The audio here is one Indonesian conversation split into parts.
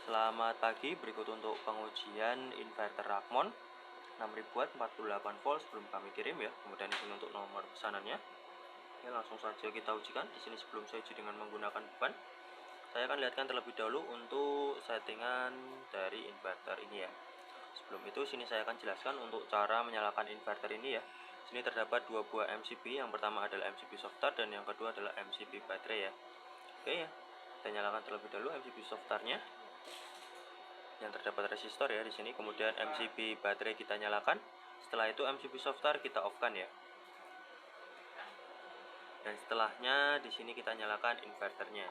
Selamat pagi, berikut untuk pengujian inverter Rakmon 6000 watt 48 volt sebelum kami kirim ya. Kemudian ini untuk nomor pesanannya. Ya, langsung saja kita ujikan. Di sini sebelum saya uji dengan menggunakan beban, saya akan lihatkan terlebih dahulu untuk settingan dari inverter ini ya. Sebelum itu sini saya akan jelaskan untuk cara menyalakan inverter ini ya. Sini terdapat dua buah MCB, yang pertama adalah MCB soft start dan yang kedua adalah MCB baterai ya. Oke ya, kita nyalakan terlebih dahulu MCB soft startnya yang terdapat resistor ya di sini. Kemudian MCB baterai kita nyalakan. Setelah itu MCB soft start kita off-kan ya. Dan setelahnya di sini kita nyalakan inverternya.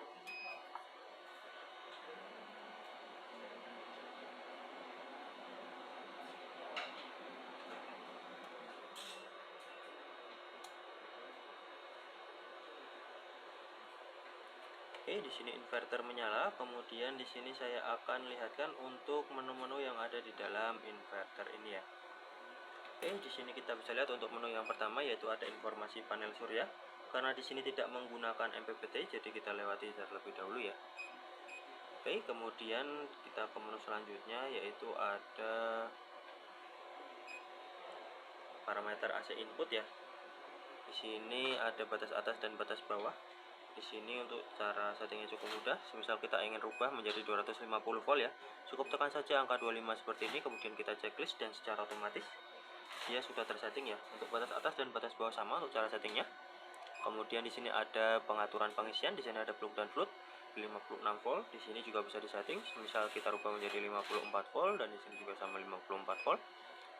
Oke, di sini inverter menyala. Kemudian di sini saya akan lihatkan untuk menu-menu yang ada di dalam inverter ini ya. Oke, di sini kita bisa lihat untuk menu yang pertama yaitu ada informasi panel surya. Karena di sini tidak menggunakan MPPT, jadi kita lewati terlebih dahulu ya. Oke, kemudian kita ke menu selanjutnya yaitu ada parameter AC input ya. Di sini ada batas atas dan batas bawah. Di sini untuk cara settingnya cukup mudah. Misal kita ingin rubah menjadi 250 volt ya, cukup tekan saja angka 25 seperti ini, kemudian kita checklist dan secara otomatis dia sudah tersetting ya. Untuk batas atas dan batas bawah sama untuk cara settingnya. Kemudian di sini ada pengaturan pengisian. Di sini ada plug dan float 56 volt. Di sini juga bisa disetting. Misal kita rubah menjadi 54 volt dan di sini juga sama 54 volt.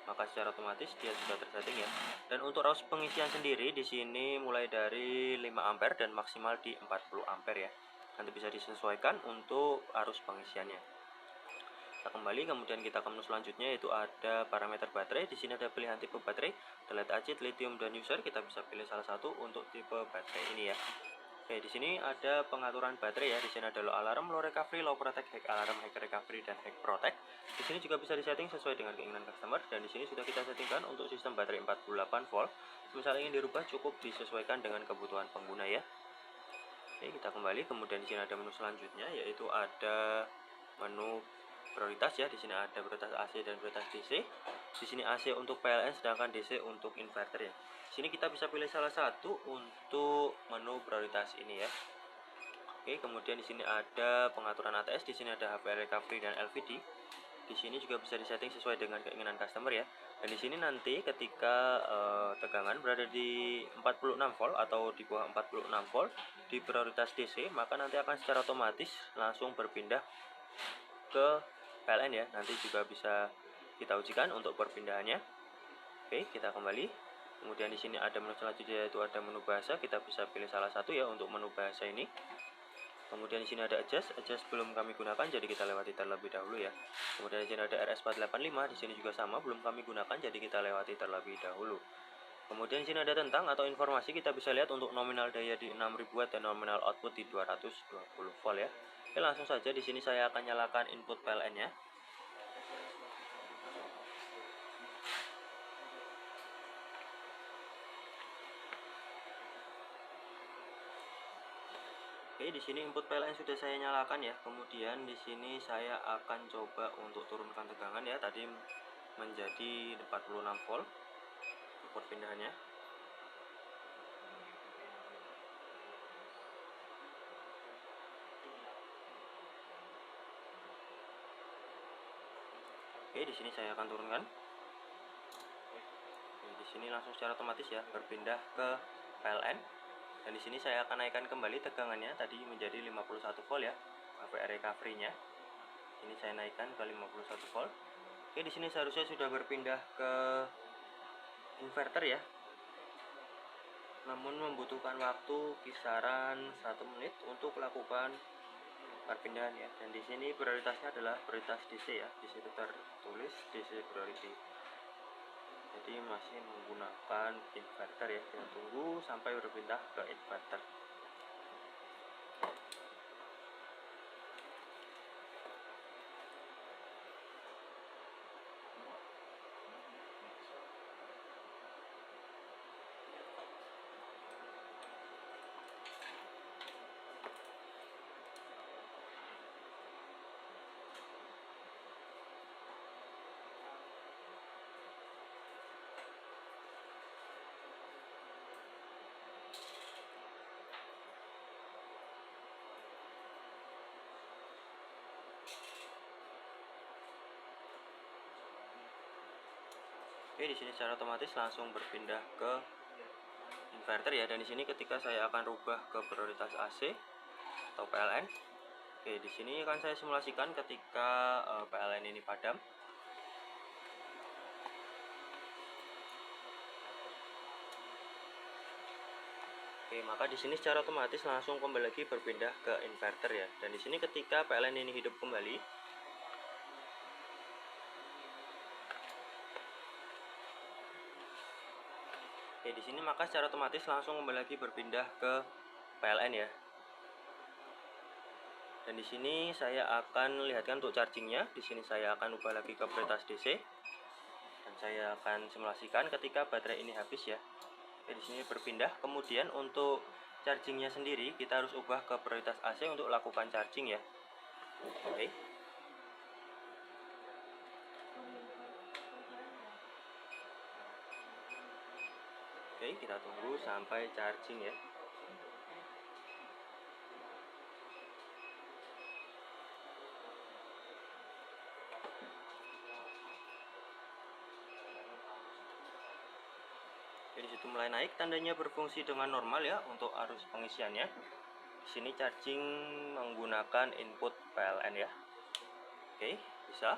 Maka secara otomatis dia sudah tersetting ya. Dan untuk arus pengisian sendiri di sini mulai dari 5 ampere dan maksimal di 40 ampere ya. Nanti bisa disesuaikan untuk arus pengisiannya. Kita kembali, kemudian kita ke menu selanjutnya yaitu ada parameter baterai. Di sini ada pilihan tipe baterai, lead acid, lithium dan user. Kita bisa pilih salah satu untuk tipe baterai ini ya. Oke, di sini ada pengaturan baterai ya. Di sini ada low alarm, low recovery, low protect, high alarm, high recovery, dan high protect. Di sini juga bisa disetting sesuai dengan keinginan customer. Dan di sini sudah kita settingkan untuk sistem baterai 48 volt. Misalnya ingin dirubah cukup disesuaikan dengan kebutuhan pengguna ya. Oke, kita kembali. Kemudian di sini ada menu selanjutnya yaitu ada menu prioritas ya. Di sini ada prioritas AC dan prioritas DC. Di sini AC untuk PLN sedangkan DC untuk inverter ya. Di sini kita bisa pilih salah satu untuk menu prioritas ini ya. Oke, kemudian di sini ada pengaturan ATS. Di sini ada HPL recovery dan LVD. Di sini juga bisa disetting sesuai dengan keinginan customer ya. Dan di sini nanti ketika tegangan berada di 46 volt atau di bawah 46 volt di prioritas DC, maka nanti akan secara otomatis langsung berpindah ke PLN ya. Nanti juga bisa kita ujikan untuk perpindahannya. Oke, kita kembali. Kemudian di sini ada menu selanjutnya yaitu ada menu bahasa. Kita bisa pilih salah satu ya untuk menu bahasa ini. Kemudian di sini ada adjust belum kami gunakan, jadi kita lewati terlebih dahulu ya. Kemudian di sini ada RS485, di sini juga sama, belum kami gunakan, jadi kita lewati terlebih dahulu. Kemudian di sini ada tentang atau informasi. Kita bisa lihat untuk nominal daya di 6000 watt dan nominal output di 220 volt ya. Oke, langsung saja di sini saya akan nyalakan input PLN-nya. Oke, di sini input PLN sudah saya nyalakan ya. Kemudian di sini saya akan coba untuk turunkan tegangan ya. Tadi menjadi 46 volt untuk perpindahannya. Oke, di sini saya akan turunkan. Oke, di sini langsung secara otomatis ya berpindah ke PLN. Dan di sini saya akan naikkan kembali tegangannya, tadi menjadi 51 volt ya, HPR recovery-nya. Ini saya naikkan ke 51 volt. Oke, di sini seharusnya sudah berpindah ke inverter ya. Namun membutuhkan waktu kisaran 1 menit untuk melakukan perpindahan ya. Dan di sini prioritasnya adalah prioritas DC ya. Di situ tertulis DC priority. Jadi masih menggunakan inverter ya. Kita tunggu sampai berpindah ke inverter. Oke, di sini secara otomatis langsung berpindah ke inverter ya. Dan di sini ketika saya akan rubah ke prioritas AC atau PLN. Oke, di sini akan saya simulasikan ketika PLN ini padam. Oke, maka di sini secara otomatis langsung kembali lagi berpindah ke inverter ya. Dan di sini ketika PLN ini hidup kembali, oke, di sini maka secara otomatis langsung kembali lagi berpindah ke PLN ya. Dan di sini saya akan lihatkan untuk chargingnya. Di sini saya akan ubah lagi ke prioritas DC. Dan saya akan simulasikan ketika baterai ini habis ya. Oke, di sini berpindah. Kemudian untuk chargingnya sendiri kita harus ubah ke prioritas AC untuk lakukan charging ya. Oke. Oke, kita tunggu sampai charging ya. Jadi situ mulai naik, tandanya berfungsi dengan normal ya untuk arus pengisiannya. Di sini charging menggunakan input PLN ya. Oke, bisa.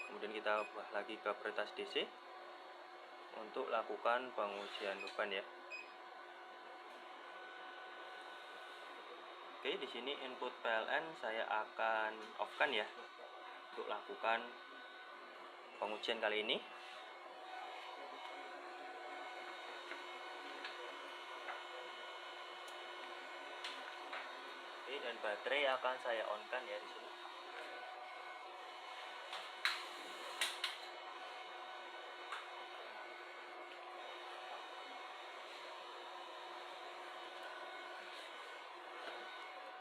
Kemudian kita ubah lagi ke prioritas DC untuk lakukan pengujian beban ya. Oke, di sini input PLN saya akan off-kan ya untuk lakukan pengujian kali ini. Oke, dan baterai akan saya on-kan ya di sini.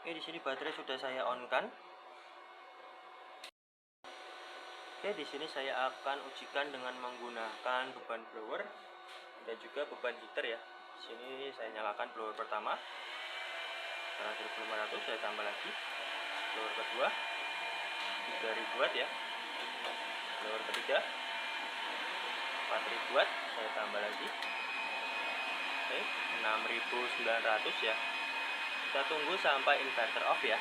Oke, di sini baterai sudah saya on-kan. Oke, di sini saya akan ujikan dengan menggunakan beban blower dan juga beban heater ya. Di sini saya nyalakan blower pertama karena 1500, saya tambah lagi blower kedua 3000 watt ya. Blower ketiga 4000 watt, saya tambah lagi. Oke, 6900 ya. Kita tunggu sampai inverter off ya.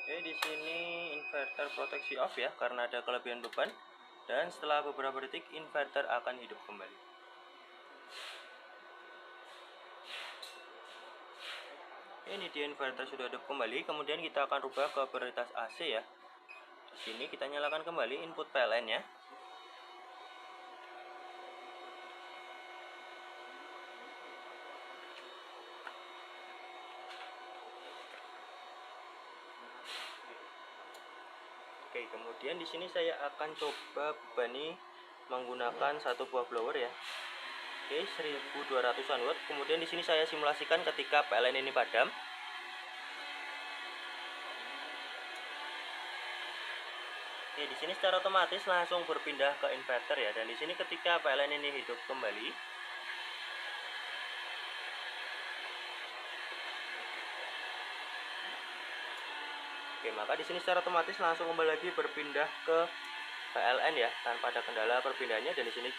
Oke, di sini inverter proteksi off ya karena ada kelebihan beban, dan setelah beberapa detik inverter akan hidup kembali. Ini dia, inverter sudah hidup kembali. Kemudian kita akan rubah ke prioritas AC ya. Di sini kita nyalakan kembali input PLN ya. Oke, kemudian di sini saya akan coba bebani menggunakan satu buah blower ya. Oke, 1200-an watt. Kemudian di sini saya simulasikan ketika PLN ini padam. Oke, di sini secara otomatis langsung berpindah ke inverter ya. Dan di sini ketika PLN ini hidup kembali, oke, maka di sini secara otomatis langsung kembali lagi berpindah ke PLN ya, tanpa ada kendala perpindahannya. Dan di sini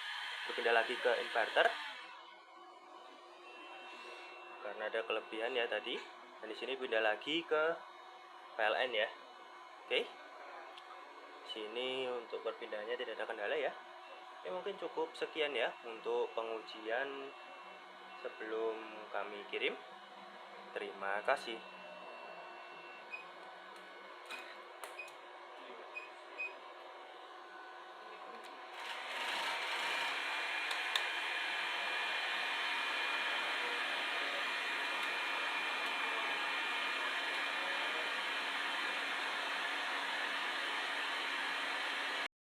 berpindah lagi ke inverter karena ada kelebihan ya tadi. Dan di sini pindah lagi ke PLN ya. Oke. Sini untuk perpindahannya tidak ada kendala ya. Oke, mungkin cukup sekian ya untuk pengujian sebelum kami kirim. Terima kasih.